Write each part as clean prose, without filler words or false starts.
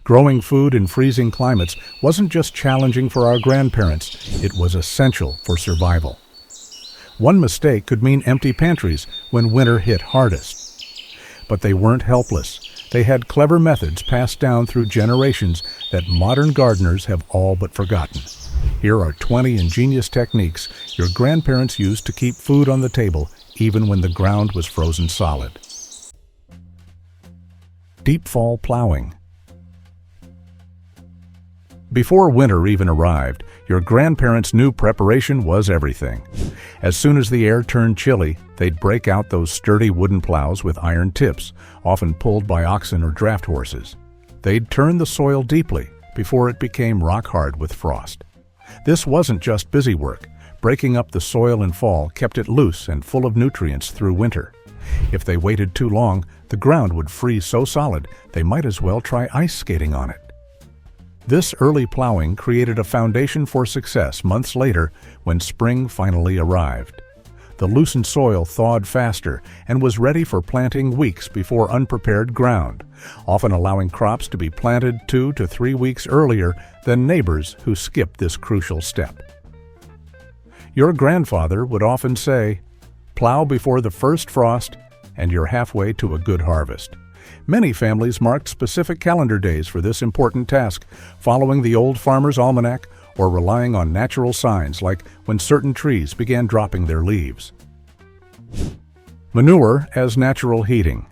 Growing food in freezing climates wasn't just challenging for our grandparents, it was essential for survival. One mistake could mean empty pantries when winter hit hardest. But they weren't helpless. They had clever methods passed down through generations that modern gardeners have all but forgotten. Here are 20 ingenious techniques your grandparents used to keep food on the table even when the ground was frozen solid. Deep fall plowing. Before winter even arrived, your grandparents knew preparation was everything. As soon as the air turned chilly, they'd break out those sturdy wooden plows with iron tips, often pulled by oxen or draft horses. They'd turn the soil deeply before it became rock hard with frost. This wasn't just busy work. Breaking up the soil in fall kept it loose and full of nutrients through winter. If they waited too long, the ground would freeze so solid they might as well try ice skating on it. This early plowing created a foundation for success months later when spring finally arrived. The loosened soil thawed faster and was ready for planting weeks before unprepared ground, often allowing crops to be planted 2 to 3 weeks earlier than neighbors who skipped this crucial step. Your grandfather would often say, "Plow before the first frost and you're halfway to a good harvest." Many families marked specific calendar days for this important task, following the old farmer's almanac or relying on natural signs like when certain trees began dropping their leaves. Manure as natural heating.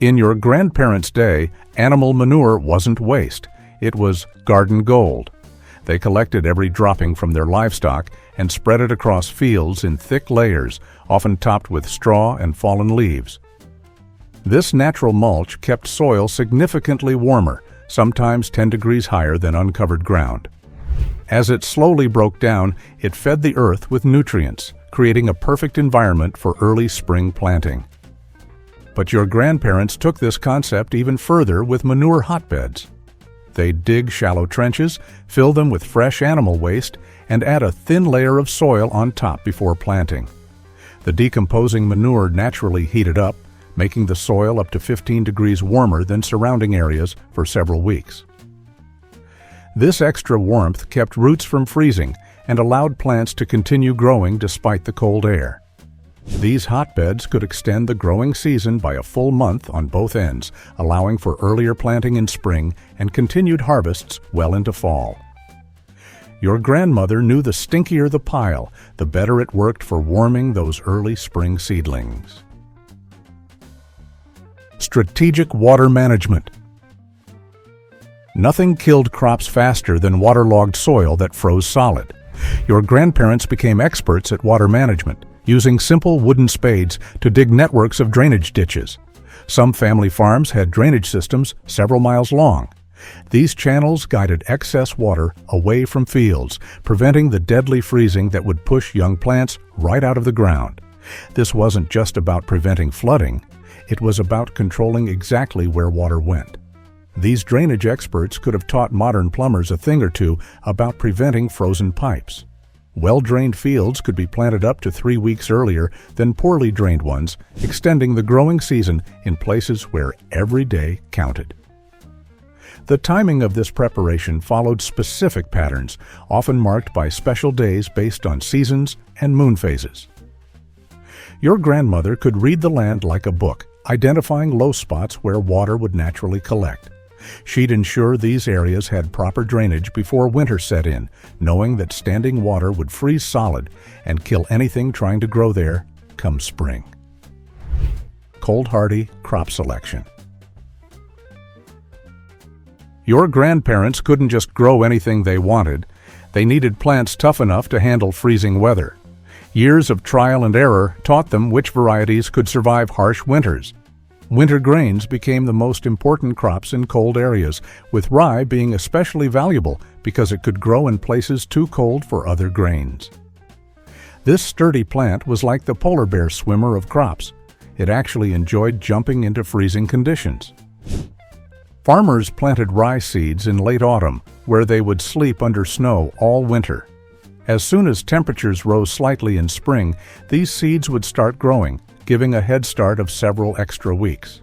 In your grandparents' day, animal manure wasn't waste. It was garden gold. They collected every dropping from their livestock and spread it across fields in thick layers, often topped with straw and fallen leaves. This natural mulch kept soil significantly warmer, sometimes 10 degrees higher than uncovered ground. As it slowly broke down, it fed the earth with nutrients, creating a perfect environment for early spring planting. But your grandparents took this concept even further with manure hotbeds. They'd dig shallow trenches, fill them with fresh animal waste, and add a thin layer of soil on top before planting. The decomposing manure naturally heated up, making the soil up to 15 degrees warmer than surrounding areas for several weeks. This extra warmth kept roots from freezing and allowed plants to continue growing despite the cold air. These hotbeds could extend the growing season by a full month on both ends, allowing for earlier planting in spring and continued harvests well into fall. Your grandmother knew the stinkier the pile, the better it worked for warming those early spring seedlings. Strategic water management. Nothing killed crops faster than waterlogged soil that froze solid. Your grandparents became experts at water management, using simple wooden spades to dig networks of drainage ditches. Some family farms had drainage systems several miles long. These channels guided excess water away from fields, preventing the deadly freezing that would push young plants right out of the ground. This wasn't just about preventing flooding. It was about controlling exactly where water went. These drainage experts could have taught modern plumbers a thing or two about preventing frozen pipes. Well-drained fields could be planted up to 3 weeks earlier than poorly drained ones, extending the growing season in places where every day counted. The timing of this preparation followed specific patterns, often marked by special days based on seasons and moon phases. Your grandmother could read the land like a book, identifying low spots where water would naturally collect. She'd ensure these areas had proper drainage before winter set in, knowing that standing water would freeze solid and kill anything trying to grow there come spring. Cold-hardy crop selection. Your grandparents couldn't just grow anything they wanted. They needed plants tough enough to handle freezing weather. Years of trial and error taught them which varieties could survive harsh winters. Winter grains became the most important crops in cold areas, with rye being especially valuable because it could grow in places too cold for other grains. This sturdy plant was like the polar bear swimmer of crops. It actually enjoyed jumping into freezing conditions. Farmers planted rye seeds in late autumn, where they would sleep under snow all winter. As soon as temperatures rose slightly in spring, these seeds would start growing, giving a head start of several extra weeks.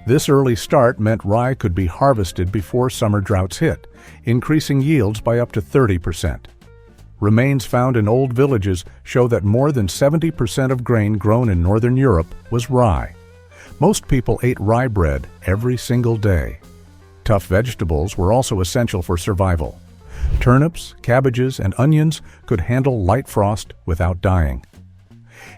This early start meant rye could be harvested before summer droughts hit, increasing yields by up to 30%. Remains found in old villages show that more than 70% of grain grown in northern Europe was rye. Most people ate rye bread every single day. Tough vegetables were also essential for survival. Turnips, cabbages, and onions could handle light frost without dying.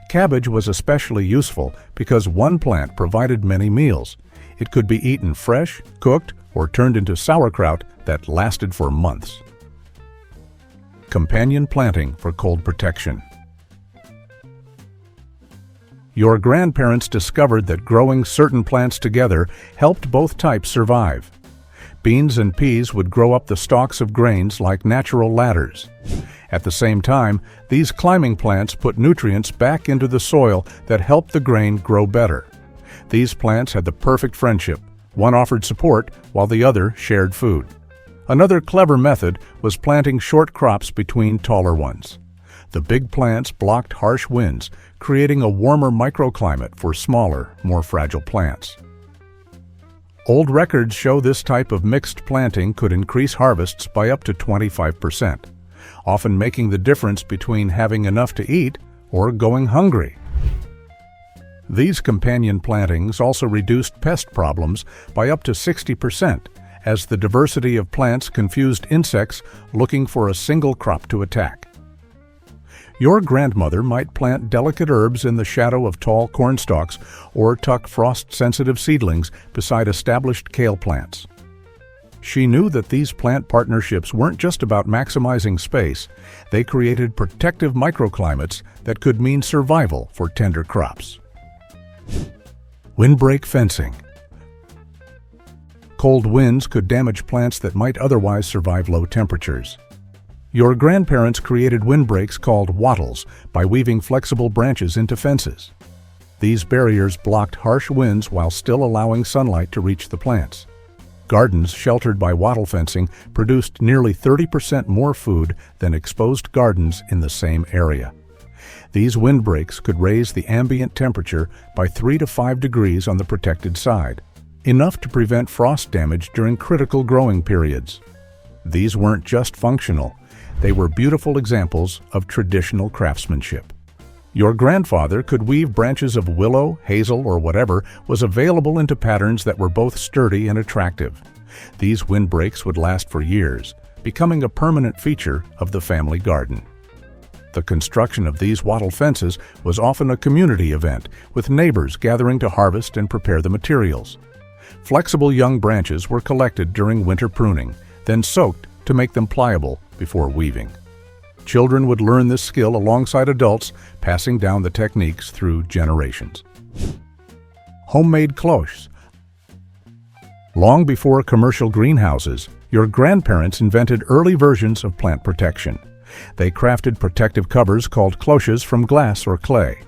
Cabbage was especially useful because one plant provided many meals. It could be eaten fresh, cooked, or turned into sauerkraut that lasted for months. Companion planting for cold protection. Your grandparents discovered that growing certain plants together helped both types survive. Beans and peas would grow up the stalks of grains like natural ladders. At the same time, these climbing plants put nutrients back into the soil that helped the grain grow better. These plants had the perfect friendship. One offered support while the other shared food. Another clever method was planting short crops between taller ones. The big plants blocked harsh winds, creating a warmer microclimate for smaller, more fragile plants. Old records show this type of mixed planting could increase harvests by up to 25%, often making the difference between having enough to eat or going hungry. These companion plantings also reduced pest problems by up to 60%, as the diversity of plants confused insects looking for a single crop to attack. Your grandmother might plant delicate herbs in the shadow of tall corn stalks or tuck frost-sensitive seedlings beside established kale plants. She knew that these plant partnerships weren't just about maximizing space, they created protective microclimates that could mean survival for tender crops. Windbreak fencing. Cold winds could damage plants that might otherwise survive low temperatures. Your grandparents created windbreaks called wattles by weaving flexible branches into fences. These barriers blocked harsh winds while still allowing sunlight to reach the plants. Gardens sheltered by wattle fencing produced nearly 30% more food than exposed gardens in the same area. These windbreaks could raise the ambient temperature by 3 to 5 degrees on the protected side, enough to prevent frost damage during critical growing periods. These weren't just functional. They were beautiful examples of traditional craftsmanship. Your grandfather could weave branches of willow, hazel, or whatever was available into patterns that were both sturdy and attractive. These windbreaks would last for years, becoming a permanent feature of the family garden. The construction of these wattle fences was often a community event, with neighbors gathering to harvest and prepare the materials. Flexible young branches were collected during winter pruning, then soaked to make them pliable before weaving. Children would learn this skill alongside adults, passing down the techniques through generations. Homemade cloches. Long before commercial greenhouses, your grandparents invented early versions of plant protection. They crafted protective covers called cloches from glass or clay.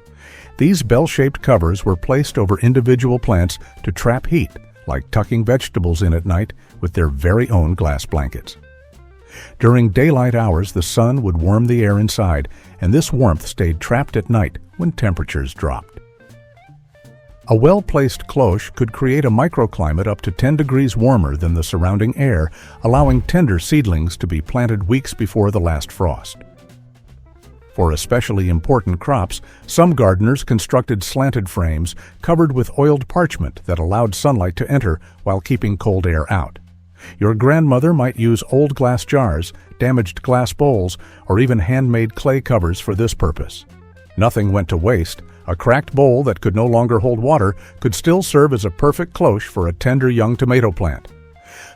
These bell-shaped covers were placed over individual plants to trap heat, like tucking vegetables in at night with their very own glass blankets. During daylight hours, the sun would warm the air inside, and this warmth stayed trapped at night when temperatures dropped. A well-placed cloche could create a microclimate up to 10 degrees warmer than the surrounding air, allowing tender seedlings to be planted weeks before the last frost. For especially important crops, some gardeners constructed slanted frames covered with oiled parchment that allowed sunlight to enter while keeping cold air out. Your grandmother might use old glass jars, damaged glass bowls, or even handmade clay covers for this purpose. Nothing went to waste. A cracked bowl that could no longer hold water could still serve as a perfect cloche for a tender young tomato plant.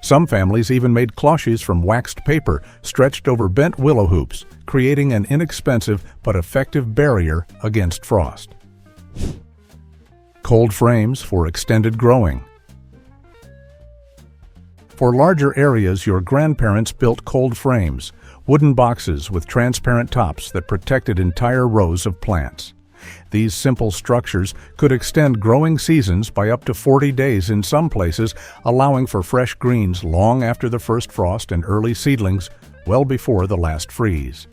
Some families even made cloches from waxed paper stretched over bent willow hoops, creating an inexpensive but effective barrier against frost. Cold frames for extended growing. For larger areas, your grandparents built cold frames, wooden boxes with transparent tops that protected entire rows of plants. These simple structures could extend growing seasons by up to 40 days in some places, allowing for fresh greens long after the first frost and early seedlings, well before the last freeze.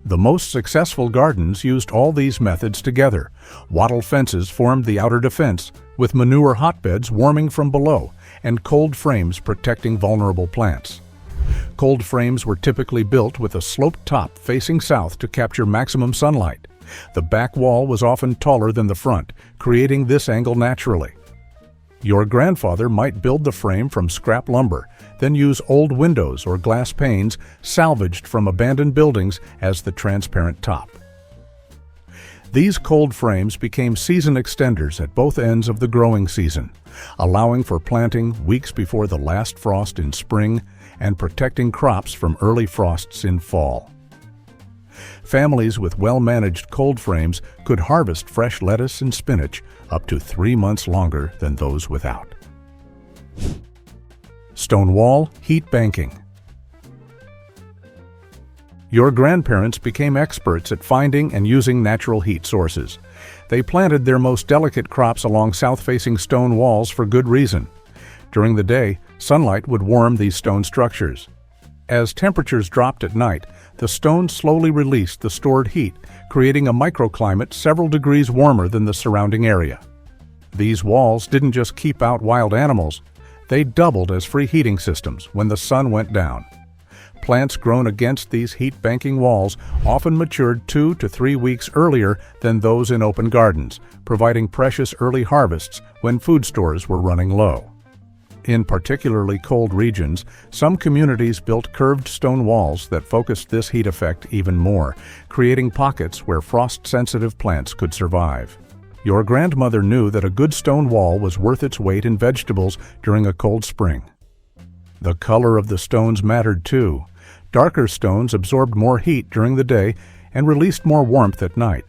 The most successful gardens used all these methods together. Wattle fences formed the outer defense, with manure hotbeds warming from below and cold frames protecting vulnerable plants. Cold frames were typically built with a sloped top facing south to capture maximum sunlight. The back wall was often taller than the front, creating this angle naturally. Your grandfather might build the frame from scrap lumber, then use old windows or glass panes salvaged from abandoned buildings as the transparent top. These cold frames became season extenders at both ends of the growing season, allowing for planting weeks before the last frost in spring and protecting crops from early frosts in fall. Families with well-managed cold frames could harvest fresh lettuce and spinach up to 3 months longer than those without. Stone wall heat banking. Your grandparents became experts at finding and using natural heat sources. They planted their most delicate crops along south-facing stone walls for good reason. During the day, sunlight would warm these stone structures. As temperatures dropped at night, the stone slowly released the stored heat, creating a microclimate several degrees warmer than the surrounding area. These walls didn't just keep out wild animals, they doubled as free heating systems when the sun went down. Plants grown against these heat-banking walls often matured 2 to 3 weeks earlier than those in open gardens, providing precious early harvests when food stores were running low. In particularly cold regions, some communities built curved stone walls that focused this heat effect even more, creating pockets where frost-sensitive plants could survive. Your grandmother knew that a good stone wall was worth its weight in vegetables during a cold spring. The color of the stones mattered too. Darker stones absorbed more heat during the day and released more warmth at night.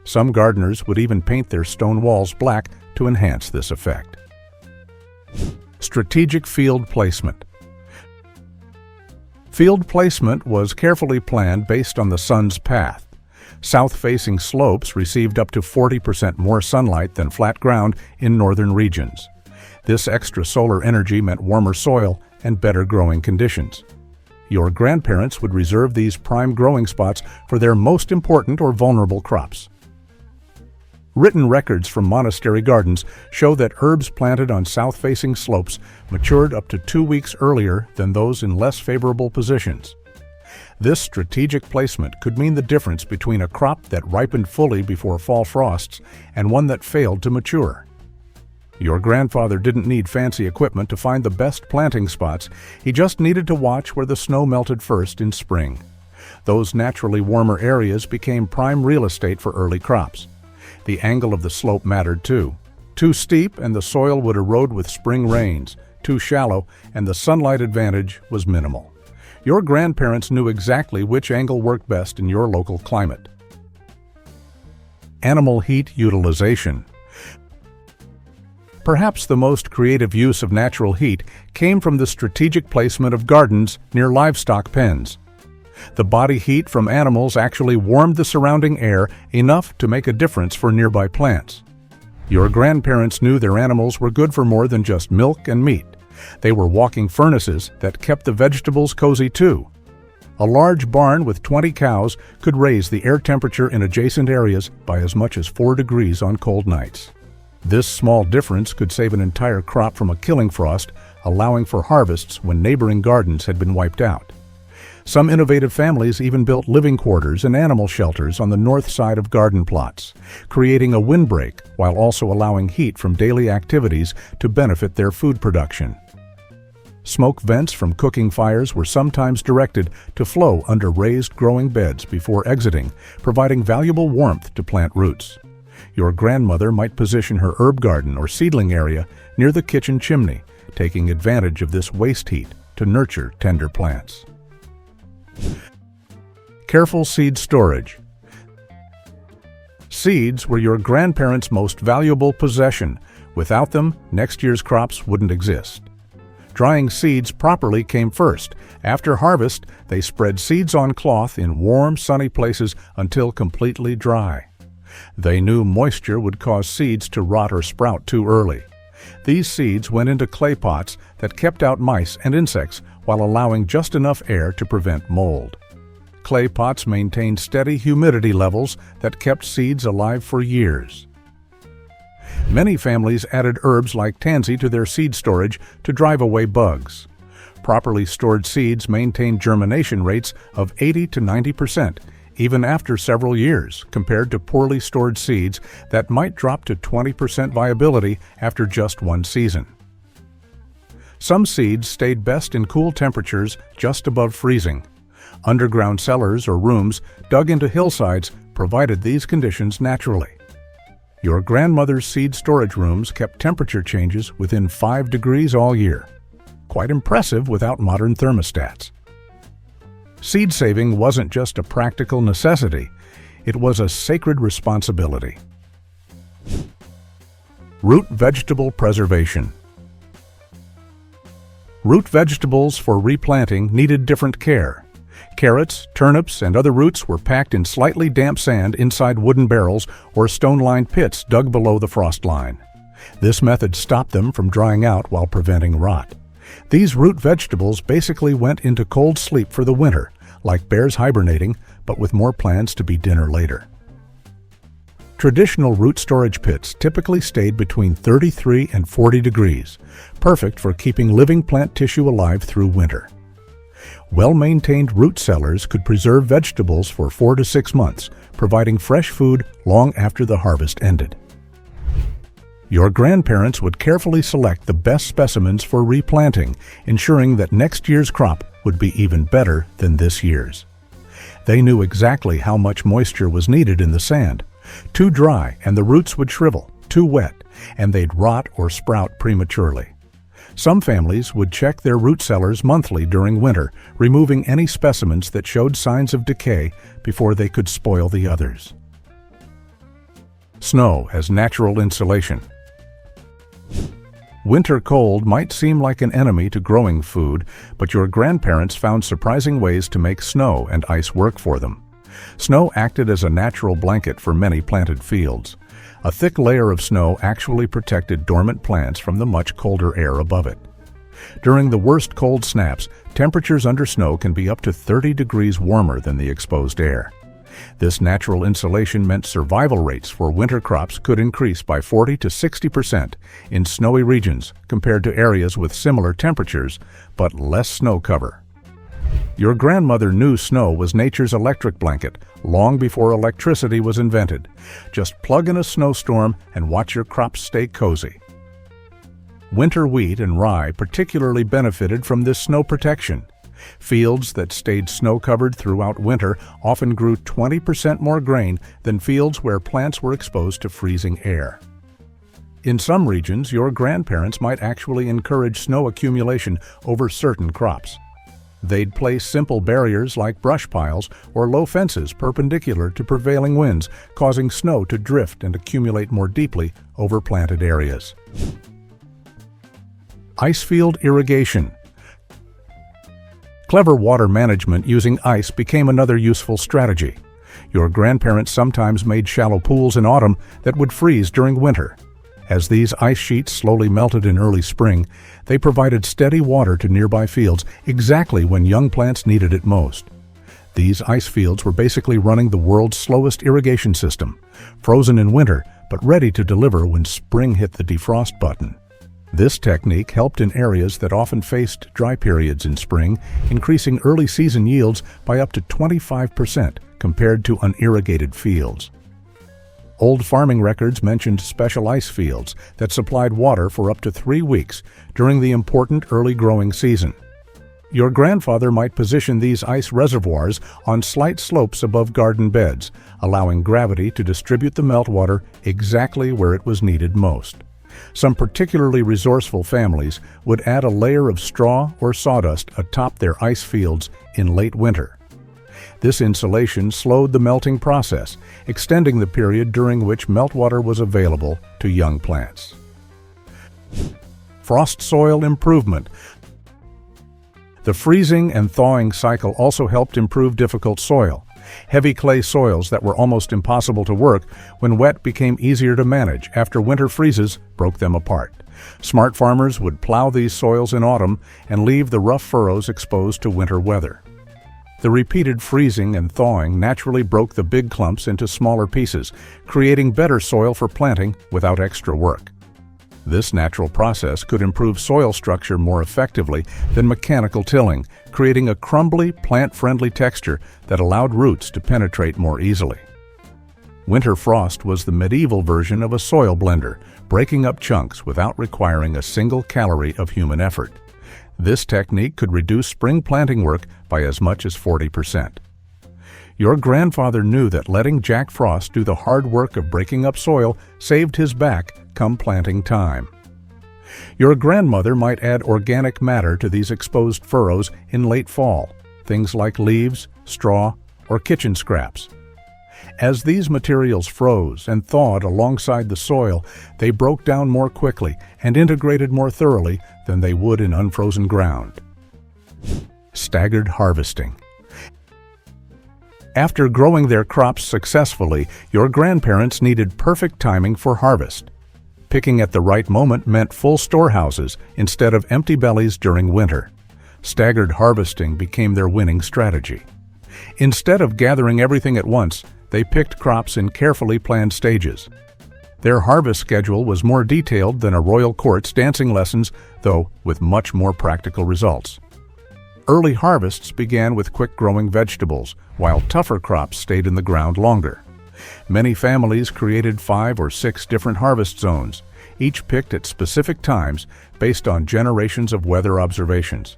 Some gardeners would even paint their stone walls black to enhance this effect. Strategic field placement. Field placement was carefully planned based on the sun's path. South-facing slopes received up to 40% more sunlight than flat ground in northern regions. This extra solar energy meant warmer soil and better growing conditions. Your grandparents would reserve these prime growing spots for their most important or vulnerable crops. Written records from monastery gardens show that herbs planted on south-facing slopes matured up to 2 weeks earlier than those in less favorable positions. This strategic placement could mean the difference between a crop that ripened fully before fall frosts and one that failed to mature. Your grandfather didn't need fancy equipment to find the best planting spots, he just needed to watch where the snow melted first in spring. Those naturally warmer areas became prime real estate for early crops. The angle of the slope mattered too. Too steep and the soil would erode with spring rains. Too shallow and the sunlight advantage was minimal. Your grandparents knew exactly which angle worked best in your local climate. Animal heat utilization. Perhaps the most creative use of natural heat came from the strategic placement of gardens near livestock pens. The body heat from animals actually warmed the surrounding air enough to make a difference for nearby plants. Your grandparents knew their animals were good for more than just milk and meat. They were walking furnaces that kept the vegetables cozy too. A large barn with 20 cows could raise the air temperature in adjacent areas by as much as 4 degrees on cold nights. This small difference could save an entire crop from a killing frost, allowing for harvests when neighboring gardens had been wiped out. Some innovative families even built living quarters and animal shelters on the north side of garden plots, creating a windbreak while also allowing heat from daily activities to benefit their food production. Smoke vents from cooking fires were sometimes directed to flow under raised growing beds before exiting, providing valuable warmth to plant roots. Your grandmother might position her herb garden or seedling area near the kitchen chimney, taking advantage of this waste heat to nurture tender plants. Careful seed storage. Seeds were your grandparents' most valuable possession. Without them, next year's crops wouldn't exist. Drying seeds properly came first. After harvest, they spread seeds on cloth in warm, sunny places until completely dry. They knew moisture would cause seeds to rot or sprout too early. These seeds went into clay pots that kept out mice and insects while allowing just enough air to prevent mold. clay pots maintained steady humidity levels that kept seeds alive for years. Many families added herbs like tansy to their seed storage to drive away bugs. Properly stored seeds maintained germination rates of 80 to 90%, even after several years, compared to poorly stored seeds that might drop to 20% viability after just one season. Some seeds stayed best in cool temperatures just above freezing. Underground cellars or rooms dug into hillsides provided these conditions naturally. Your grandmother's seed storage rooms kept temperature changes within 5 degrees all year. Quite impressive without modern thermostats. Seed saving wasn't just a practical necessity, it was a sacred responsibility. Root vegetable preservation. Root vegetables for replanting needed different care. Carrots, turnips, and other roots were packed in slightly damp sand inside wooden barrels or stone-lined pits dug below the frost line. This method stopped them from drying out while preventing rot. These root vegetables basically went into cold sleep for the winter, like bears hibernating, but with more plans to be dinner later. Traditional root storage pits typically stayed between 33 and 40 degrees, perfect for keeping living plant tissue alive through winter. Well-maintained root cellars could preserve vegetables for 4 to 6 months, providing fresh food long after the harvest ended. Your grandparents would carefully select the best specimens for replanting, ensuring that next year's crop would be even better than this year's. They knew exactly how much moisture was needed in the sand. Too dry and the roots would shrivel, too wet, and they'd rot or sprout prematurely. Some families would check their root cellars monthly during winter, removing any specimens that showed signs of decay before they could spoil the others. Snow as natural insulation. Winter cold might seem like an enemy to growing food, but your grandparents found surprising ways to make snow and ice work for them. Snow acted as a natural blanket for many planted fields. A thick layer of snow actually protected dormant plants from the much colder air above it. During the worst cold snaps, temperatures under snow can be up to 30 degrees warmer than the exposed air. This natural insulation meant survival rates for winter crops could increase by 40 to 60% in snowy regions compared to areas with similar temperatures but less snow cover. Your grandmother knew snow was nature's electric blanket long before electricity was invented. Just plug in a snowstorm and watch your crops stay cozy. Winter wheat and rye particularly benefited from this snow protection. Fields that stayed snow-covered throughout winter often grew 20% more grain than fields where plants were exposed to freezing air. In some regions, your grandparents might actually encourage snow accumulation over certain crops. They'd place simple barriers like brush piles or low fences perpendicular to prevailing winds, causing snow to drift and accumulate more deeply over planted areas. Field irrigation. Clever water management using ice became another useful strategy. Your grandparents sometimes made shallow pools in autumn that would freeze during winter. As these ice sheets slowly melted in early spring, they provided steady water to nearby fields exactly when young plants needed it most. These ice fields were basically running the world's slowest irrigation system, frozen in winter but ready to deliver when spring hit the defrost button. This technique helped in areas that often faced dry periods in spring, increasing early season yields by up to 25% compared to unirrigated fields. Old farming records mentioned special ice fields that supplied water for up to 3 weeks during the important early growing season. Your grandfather might position these ice reservoirs on slight slopes above garden beds, allowing gravity to distribute the meltwater exactly where it was needed most. Some particularly resourceful families would add a layer of straw or sawdust atop their ice fields in late winter. This insulation slowed the melting process, extending the period during which meltwater was available to young plants. Frost soil improvement. The freezing and thawing cycle also helped improve difficult soil. Heavy clay soils that were almost impossible to work when wet became easier to manage after winter freezes broke them apart. Smart farmers would plow these soils in autumn and leave the rough furrows exposed to winter weather. The repeated freezing and thawing naturally broke the big clumps into smaller pieces, creating better soil for planting without extra work. This natural process could improve soil structure more effectively than mechanical tilling, creating a crumbly, plant-friendly texture that allowed roots to penetrate more easily. Winter frost was the medieval version of a soil blender, breaking up chunks without requiring a single calorie of human effort. This technique could reduce spring planting work by as much as 40%. Your grandfather knew that letting Jack Frost do the hard work of breaking up soil saved his back come planting time. Your grandmother might add organic matter to these exposed furrows in late fall, things like leaves, straw, or kitchen scraps. As these materials froze and thawed alongside the soil, they broke down more quickly and integrated more thoroughly than they would in unfrozen ground. Staggered harvesting. After growing their crops successfully, your grandparents needed perfect timing for harvest. Picking at the right moment meant full storehouses instead of empty bellies during winter. Staggered harvesting became their winning strategy. Instead of gathering everything at once, they picked crops in carefully planned stages. Their harvest schedule was more detailed than a royal court's dancing lessons, though with much more practical results. Early harvests began with quick-growing vegetables, while tougher crops stayed in the ground longer. Many families created 5 or 6 different harvest zones, each picked at specific times based on generations of weather observations.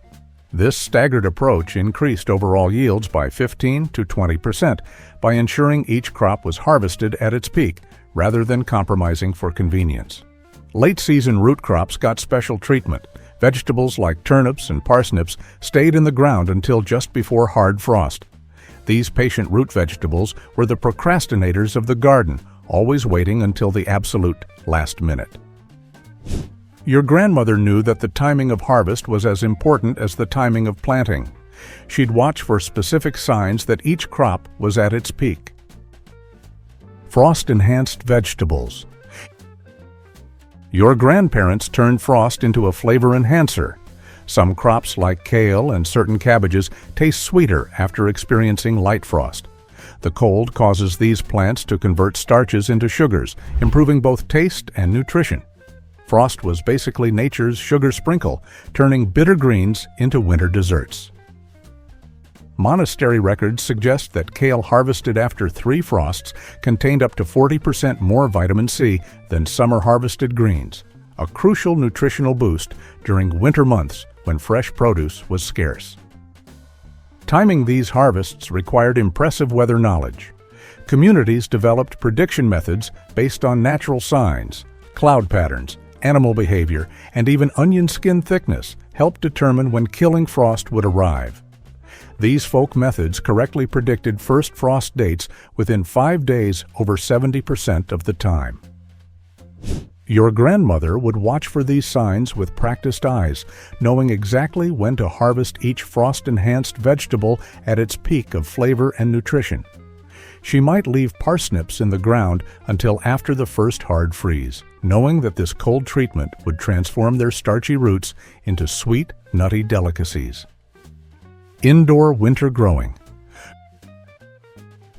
This staggered approach increased overall yields by 15 to 20% by ensuring each crop was harvested at its peak rather than compromising for convenience. Late-season root crops got special treatment. Vegetables like turnips and parsnips stayed in the ground until just before hard frost. These patient root vegetables were the procrastinators of the garden, always waiting until the absolute last minute. Your grandmother knew that the timing of harvest was as important as the timing of planting. She'd watch for specific signs that each crop was at its peak. Frost-enhanced vegetables. Your grandparents turned frost into a flavor enhancer. Some crops like kale and certain cabbages taste sweeter after experiencing light frost. The cold causes these plants to convert starches into sugars, improving both taste and nutrition. Frost was basically nature's sugar sprinkle, turning bitter greens into winter desserts. Monastery records suggest that kale harvested after 3 frosts contained up to 40% more vitamin C than summer-harvested greens, a crucial nutritional boost during winter months when fresh produce was scarce. Timing these harvests required impressive weather knowledge. Communities developed prediction methods based on natural signs, cloud patterns, animal behavior, and even onion skin thickness helped determine when killing frost would arrive. These folk methods correctly predicted first frost dates within 5 days over 70% of the time. Your grandmother would watch for these signs with practiced eyes, knowing exactly when to harvest each frost-enhanced vegetable at its peak of flavor and nutrition. She might leave parsnips in the ground until after the first hard freeze, knowing that this cold treatment would transform their starchy roots into sweet, nutty delicacies. Indoor winter growing.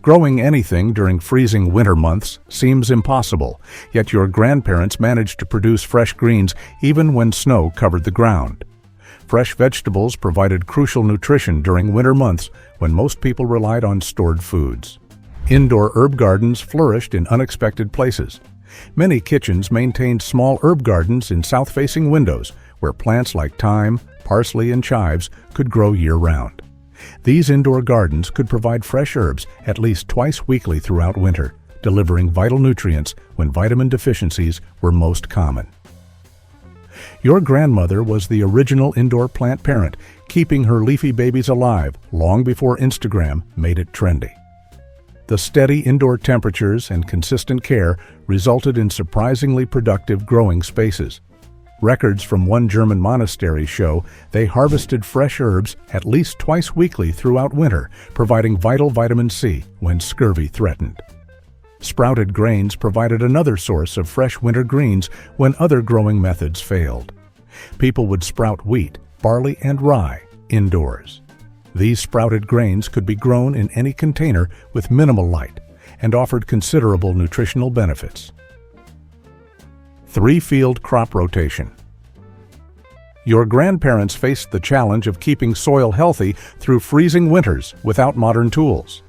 Growing anything during freezing winter months seems impossible, yet your grandparents managed to produce fresh greens even when snow covered the ground. Fresh vegetables provided crucial nutrition during winter months when most people relied on stored foods. Indoor herb gardens flourished in unexpected places. Many kitchens maintained small herb gardens in south-facing windows where plants like thyme, parsley, and chives could grow year-round. These indoor gardens could provide fresh herbs at least twice weekly throughout winter, delivering vital nutrients when vitamin deficiencies were most common. Your grandmother was the original indoor plant parent, keeping her leafy babies alive long before Instagram made it trendy. The steady indoor temperatures and consistent care resulted in surprisingly productive growing spaces. Records from one German monastery show they harvested fresh herbs at least twice weekly throughout winter, providing vital vitamin C when scurvy threatened. Sprouted grains provided another source of fresh winter greens when other growing methods failed. People would sprout wheat, barley, and rye indoors. These sprouted grains could be grown in any container with minimal light and offered considerable nutritional benefits. 3-field crop rotation. Your grandparents faced the challenge of keeping soil healthy through freezing winters without modern tools.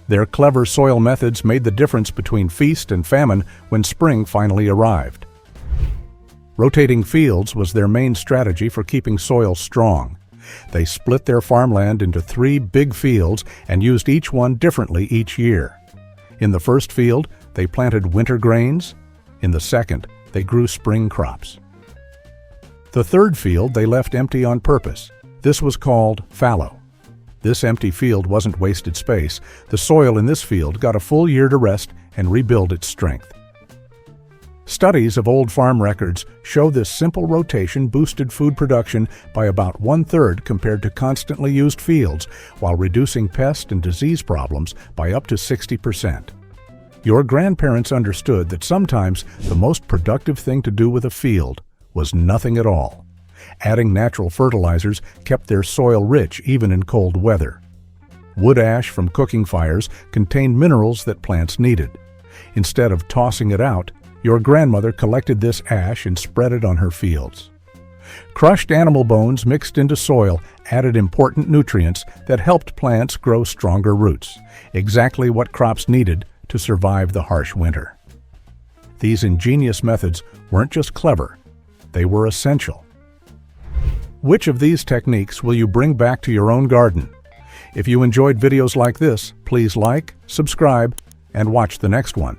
Their clever soil methods made the difference between feast and famine when spring finally arrived. Rotating fields was their main strategy for keeping soil strong. They split their farmland into 3 big fields and used each one differently each year. In the first field, they planted winter grains. In the second, they grew spring crops. The third field they left empty on purpose. This was called fallow. This empty field wasn't wasted space. The soil in this field got a full year to rest and rebuild its strength. Studies of old farm records show this simple rotation boosted food production by about 1/3 compared to constantly used fields, while reducing pest and disease problems by up to 60%. Your grandparents understood that sometimes the most productive thing to do with a field was nothing at all. Adding natural fertilizers kept their soil rich even in cold weather. Wood ash from cooking fires contained minerals that plants needed. Instead of tossing it out, your grandmother collected this ash and spread it on her fields. Crushed animal bones mixed into soil added important nutrients that helped plants grow stronger roots, exactly what crops needed to survive the harsh winter. These ingenious methods weren't just clever, they were essential. Which of these techniques will you bring back to your own garden? If you enjoyed videos like this, please like, subscribe, and watch the next one.